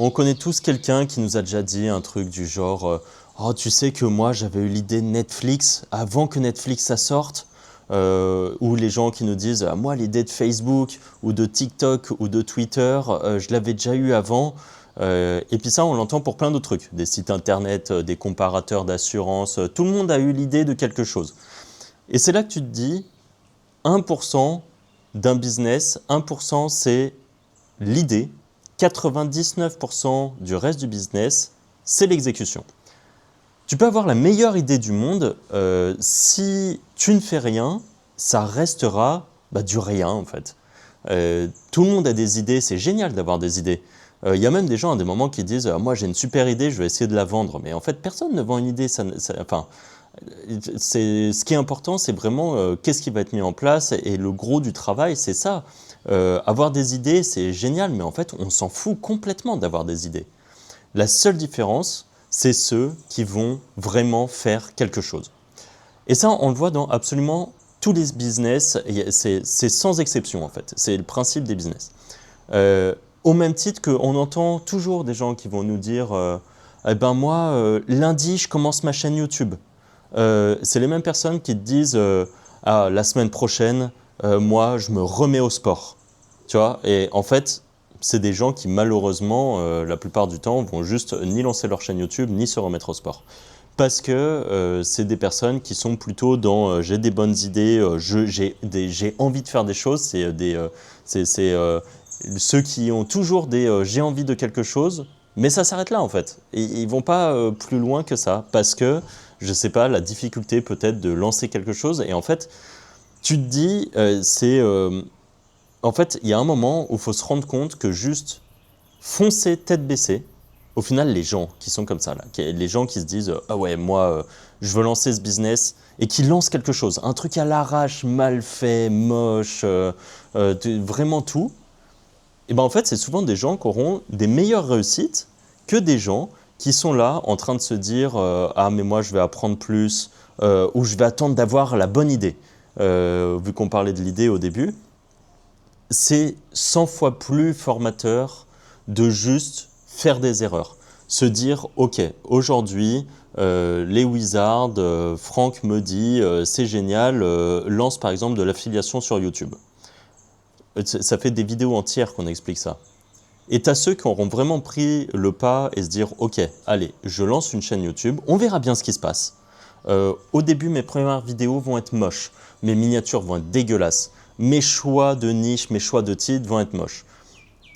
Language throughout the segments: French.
On connaît tous quelqu'un qui nous a déjà dit un truc du genre oh, tu sais que moi j'avais eu l'idée de Netflix avant que Netflix ça sorte. Ou les gens qui nous disent ah, moi l'idée de Facebook ou de TikTok ou de Twitter, je l'avais déjà eu avant. Et puis ça, on l'entend pour plein d'autres trucs, des sites internet, des comparateurs d'assurance. Tout le monde a eu l'idée de quelque chose. Et c'est là que tu te dis 1% d'un business, 1% c'est l'idée, 99% du reste du business, c'est l'exécution. Tu peux avoir la meilleure idée du monde, si tu ne fais rien, ça restera du rien en fait. Tout le monde a des idées, c'est génial d'avoir des idées. Il y a même des gens à des moments qui disent moi j'ai une super idée, je vais essayer de la vendre. Mais en fait, personne ne vend une idée. Ce qui est important, c'est vraiment qu'est-ce qui va être mis en place. Et le gros du travail, c'est ça. Avoir des idées, c'est génial, mais en fait, on s'en fout complètement d'avoir des idées. La seule différence, c'est ceux qui vont vraiment faire quelque chose. Et ça, on le voit dans absolument tous les business, c'est sans exception en fait, c'est le principe des business. Au même titre qu'on entend toujours des gens qui vont nous dire eh ben moi, lundi, je commence ma chaîne YouTube. C'est les mêmes personnes qui te disent ah, la semaine prochaine, moi, je me remets au sport. Tu vois, et en fait, c'est des gens qui malheureusement, la plupart du temps, vont juste ni lancer leur chaîne YouTube, ni se remettre au sport. Parce que c'est des personnes qui sont plutôt dans j'ai des bonnes idées, j'ai envie de faire des choses. C'est ceux qui ont toujours des j'ai envie de quelque chose, mais ça s'arrête là en fait. Et ils ne vont pas plus loin que ça parce que, je ne sais pas, la difficulté peut-être de lancer quelque chose. Et en fait, tu te dis, en fait, il y a un moment où il faut se rendre compte que juste foncer tête baissée, au final, les gens qui sont comme ça, là, les gens qui se disent « Ah ouais, moi, je veux lancer ce business » et qui lancent quelque chose, un truc à l'arrache, mal fait, moche, vraiment tout, et ben en fait, c'est souvent des gens qui auront des meilleures réussites que des gens qui sont là en train de se dire Ah mais moi, je vais apprendre plus ou je vais attendre d'avoir la bonne idée. Vu qu'on parlait de l'idée au début, c'est 100 fois plus formateur de juste faire des erreurs. Se dire, ok, aujourd'hui, les Wizards, Franck me dit, c'est génial, lance par exemple de l'affiliation sur YouTube. Ça fait des vidéos entières qu'on explique ça. Et tu as ceux qui auront vraiment pris le pas et se dire, ok, allez, je lance une chaîne YouTube, on verra bien ce qui se passe. Au début, mes premières vidéos vont être moches, mes miniatures vont être dégueulasses, mes choix de niche, mes choix de titre vont être moches.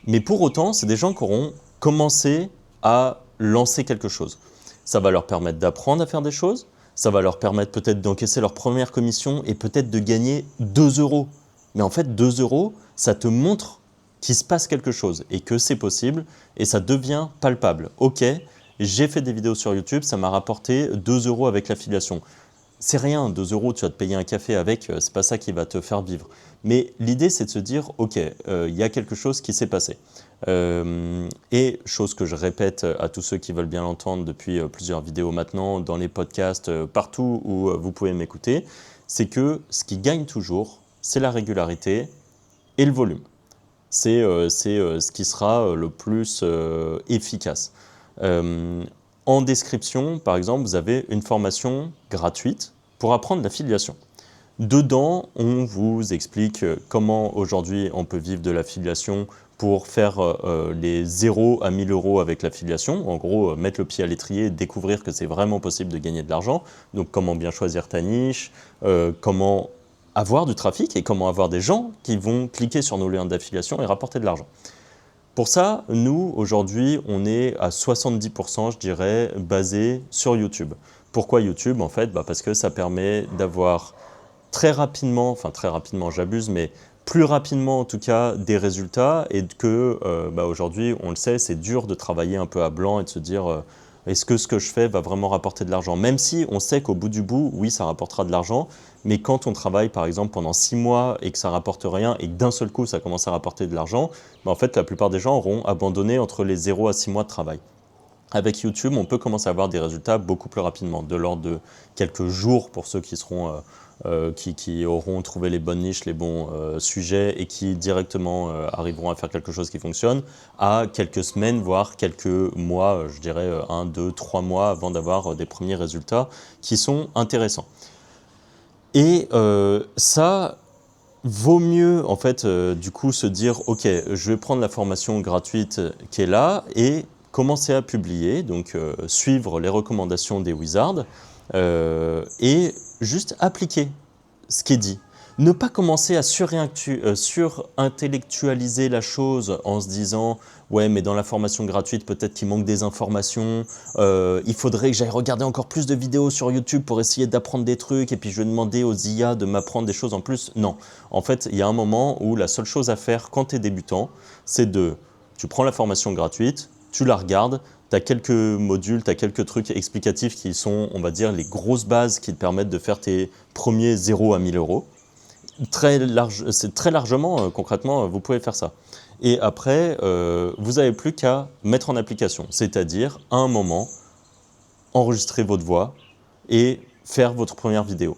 Mais pour autant, c'est des gens qui auront commencé à lancer quelque chose. Ça va leur permettre d'apprendre à faire des choses, ça va leur permettre peut-être d'encaisser leur première commission et peut-être de gagner 2 euros. Mais en fait, 2 euros, ça te montre qu'il se passe quelque chose et que c'est possible et ça devient palpable. Ok, j'ai fait des vidéos sur YouTube, ça m'a rapporté 2 euros avec l'affiliation. C'est rien, 2 euros, tu vas te payer un café avec, c'est pas ça qui va te faire vivre. Mais l'idée, c'est de se dire, ok, il y a quelque chose qui s'est passé. Et chose que je répète à tous ceux qui veulent bien l'entendre depuis plusieurs vidéos maintenant, dans les podcasts, partout où vous pouvez m'écouter, c'est que ce qui gagne toujours, c'est la régularité et le volume. C'est ce qui sera le plus efficace. En description, par exemple, vous avez une formation gratuite pour apprendre l'affiliation. Dedans, on vous explique comment aujourd'hui on peut vivre de l'affiliation pour faire les 0 à 1000 euros avec l'affiliation. En gros, mettre le pied à l'étrier et découvrir que c'est vraiment possible de gagner de l'argent. Donc comment bien choisir ta niche, comment avoir du trafic et comment avoir des gens qui vont cliquer sur nos liens d'affiliation et rapporter de l'argent. Pour ça, nous, aujourd'hui, on est à 70%, je dirais, basé sur YouTube. Pourquoi YouTube? En fait, parce que ça permet d'avoir très rapidement, j'abuse, mais plus rapidement en tout cas, des résultats et que aujourd'hui, on le sait, c'est dur de travailler un peu à blanc et de se dire est-ce que ce que je fais va vraiment rapporter de l'argent? Même si on sait qu'au bout du bout, oui, ça rapportera de l'argent, mais quand on travaille par exemple pendant 6 mois et que ça rapporte rien et que d'un seul coup, ça commence à rapporter de l'argent, en fait, la plupart des gens auront abandonné entre les 0 à 6 mois de travail. Avec YouTube, on peut commencer à avoir des résultats beaucoup plus rapidement, de l'ordre de quelques jours pour ceux qui seront qui auront trouvé les bonnes niches, les bons sujets et qui directement arriveront à faire quelque chose qui fonctionne, à quelques semaines, voire quelques mois, je dirais 1, 2, 3 mois avant d'avoir des premiers résultats qui sont intéressants. Et ça vaut mieux en fait du coup se dire ok, je vais prendre la formation gratuite qui est là et commencer à publier, donc suivre les recommandations des wizards et juste appliquer ce qui est dit. Ne pas commencer à surintellectualiser la chose en se disant « Ouais, mais dans la formation gratuite, peut-être qu'il manque des informations, il faudrait que j'aille regarder encore plus de vidéos sur YouTube pour essayer d'apprendre des trucs, et puis je vais demander aux IA de m'apprendre des choses en plus. » Non, en fait, il y a un moment où la seule chose à faire quand tu es débutant, c'est tu prends la formation gratuite, tu la regardes, tu as quelques modules, tu as quelques trucs explicatifs qui sont, on va dire, les grosses bases qui te permettent de faire tes premiers 0 à 1000 euros. C'est très largement, concrètement, vous pouvez faire ça. Et après, vous n'avez plus qu'à mettre en application, c'est-à-dire, à un moment, enregistrer votre voix et faire votre première vidéo.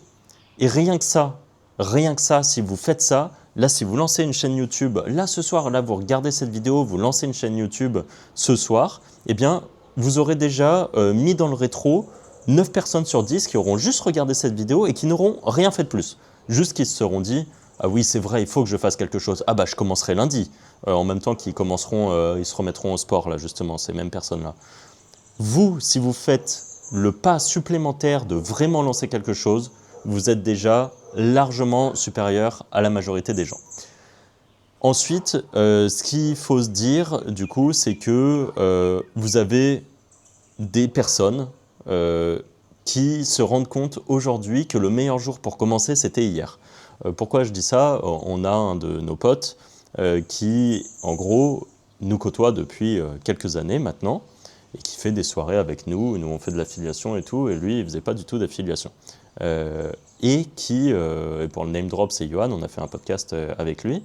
Et rien que ça, si vous faites ça, là, si vous lancez une chaîne YouTube, là, ce soir, là, vous regardez cette vidéo, vous lancez une chaîne YouTube ce soir, eh bien, vous aurez déjà mis dans le rétro 9 personnes sur 10 qui auront juste regardé cette vidéo et qui n'auront rien fait de plus. Juste qu'ils se seront dit « Ah oui, c'est vrai, il faut que je fasse quelque chose. Ah bah, je commencerai lundi. » En même temps qu'ils commenceront, ils se remettront au sport, là, justement, ces mêmes personnes-là. Vous, si vous faites le pas supplémentaire de vraiment lancer quelque chose, vous êtes déjà largement supérieur à la majorité des gens. Ensuite, ce qu'il faut se dire, du coup, c'est que vous avez des personnes qui se rendent compte aujourd'hui que le meilleur jour pour commencer, c'était hier. Pourquoi je dis ça? On a un de nos potes qui, en gros, nous côtoie depuis quelques années maintenant et qui fait des soirées avec nous. Nous, on fait de l'affiliation et tout, et lui, il ne faisait pas du tout d'affiliation. Et pour le name drop, c'est Johan, on a fait un podcast avec lui.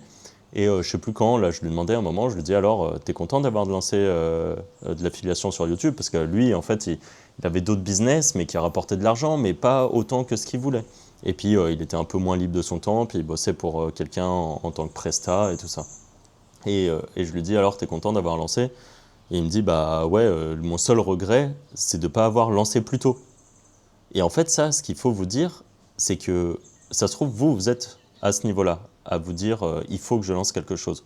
Et je ne sais plus quand, là, je lui demandais à un moment, je lui dis alors, t'es content d'avoir lancé de l'affiliation sur YouTube? Parce que lui, en fait, il avait d'autres business, mais qui rapportaient de l'argent, mais pas autant que ce qu'il voulait. Et puis, il était un peu moins libre de son temps, puis il bossait pour quelqu'un en tant que presta et tout ça. Et je lui dis alors, t'es content d'avoir lancé? Et il me dit, bah ouais, mon seul regret, c'est de ne pas avoir lancé plus tôt. Et en fait, ça, ce qu'il faut vous dire, c'est que ça se trouve, vous êtes à ce niveau-là, à vous dire il faut que je lance quelque chose.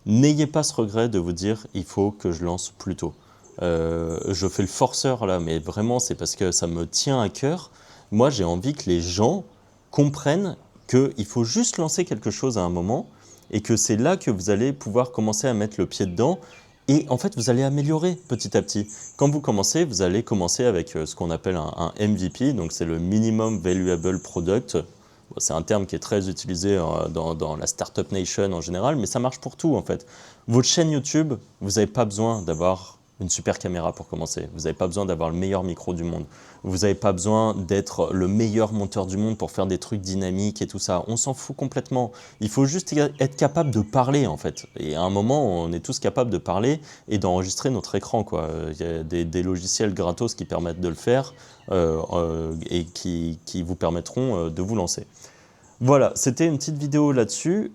N'ayez pas ce regret de vous dire il faut que je lance plus tôt. Je fais le forceur là, mais vraiment, c'est parce que ça me tient à cœur. Moi, j'ai envie que les gens comprennent qu'il faut juste lancer quelque chose à un moment et que c'est là que vous allez pouvoir commencer à mettre le pied dedans. Et en fait, vous allez améliorer petit à petit. Quand vous commencez, vous allez commencer avec ce qu'on appelle un MVP, donc c'est le Minimum Valuable Product. C'est un terme qui est très utilisé dans la Startup Nation en général, mais ça marche pour tout en fait. Votre chaîne YouTube, vous n'avez pas besoin d'avoir une super caméra pour commencer. Vous n'avez pas besoin d'avoir le meilleur micro du monde. Vous n'avez pas besoin d'être le meilleur monteur du monde pour faire des trucs dynamiques et tout ça. On s'en fout complètement. Il faut juste être capable de parler en fait. Et à un moment, on est tous capables de parler et d'enregistrer notre écran, quoi. Il y a des logiciels gratos qui permettent de le faire et qui vous permettront de vous lancer. Voilà, c'était une petite vidéo là-dessus.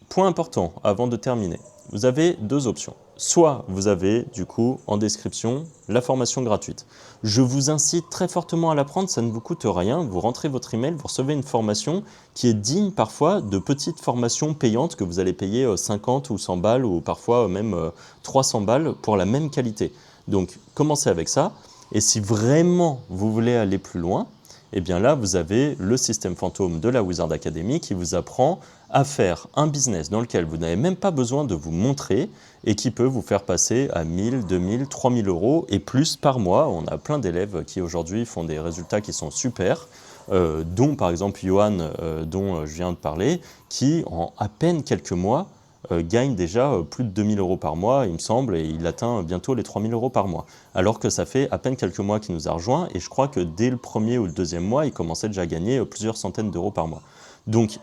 Point important, avant de terminer. Vous avez deux options. Soit vous avez, du coup, en description, la formation gratuite. Je vous incite très fortement à la prendre, ça ne vous coûte rien. Vous rentrez votre email, vous recevez une formation qui est digne parfois de petites formations payantes que vous allez payer 50 ou 100 balles ou parfois même 300 balles pour la même qualité. Donc, commencez avec ça. Et si vraiment vous voulez aller plus loin, et bien là, vous avez le système fantôme de la Wizard Academy qui vous apprend à faire un business dans lequel vous n'avez même pas besoin de vous montrer et qui peut vous faire passer à 1000, 2000, 3000 euros et plus par mois. On a plein d'élèves qui aujourd'hui font des résultats qui sont super, dont par exemple Johan, dont je viens de parler, qui en à peine quelques mois gagne déjà plus de 2000 euros par mois, il me semble, et il atteint bientôt les 3000 euros par mois. Alors que ça fait à peine quelques mois qu'il nous a rejoint, et je crois que dès le premier ou le deuxième mois, il commençait déjà à gagner plusieurs centaines d'euros par mois. Donc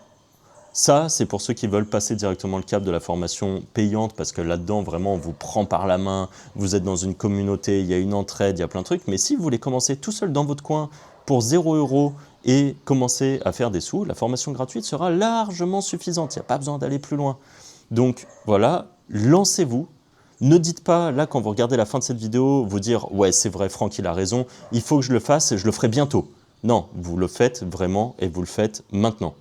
ça, c'est pour ceux qui veulent passer directement le cap de la formation payante, parce que là-dedans, vraiment, on vous prend par la main, vous êtes dans une communauté, il y a une entraide, il y a plein de trucs. Mais si vous voulez commencer tout seul dans votre coin pour 0 € et commencer à faire des sous, la formation gratuite sera largement suffisante. Il n'y a pas besoin d'aller plus loin. Donc voilà, lancez-vous. Ne dites pas, là, quand vous regardez la fin de cette vidéo, vous dire « Ouais, c'est vrai, Franck, il a raison, il faut que je le fasse et je le ferai bientôt ». Non, vous le faites vraiment et vous le faites maintenant.